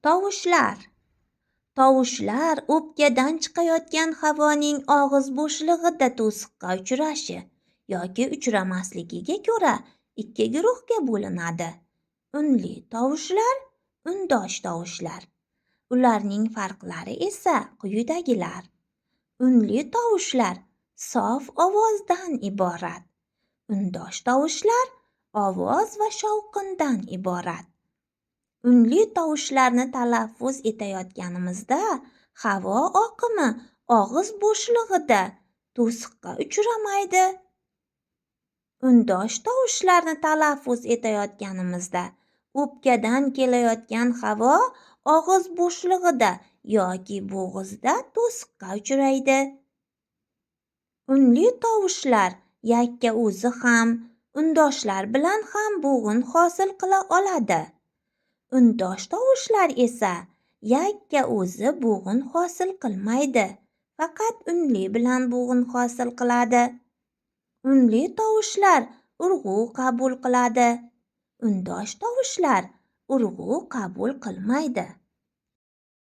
Tovushlar. Tovushlar o'pkadan chiqayotgan havoning og'iz bo'shlig'ida to'siqqa uchrashi yoki uchramasligiga ko'ra ikki guruhga bo'linadi. Unli tovushlar, undosh tovushlar. Ularning farqlari esa quyidagilar. Unli tovushlar sof ovozdan iborat. Undosh tovushlar ovoz va shovqindan iborat. Unli tovushlarni talaffuz etayotganimizda havo oqimi og'iz bo'shlig'ida to'siqqa uchramaydi. Undosh tovushlarni talaffuz etayotganimizda o'pkadan kelayotgan havo og'iz bo'shlig'ida yoki bo'g'izda to'siqqa uchraydi. Unli tovushlar yakka o'zi ham, undoshlar bilan ham bo'g'in hosil qila oladi. Undosh tovushlar esa yakka o'zi bo'g'in hosil qilmaydi, faqat unli bilan bo'g'in hosil qiladi. Unli tovushlar urg'u qabul qiladi. Undosh tovushlar urg'u qabul qilmaydi.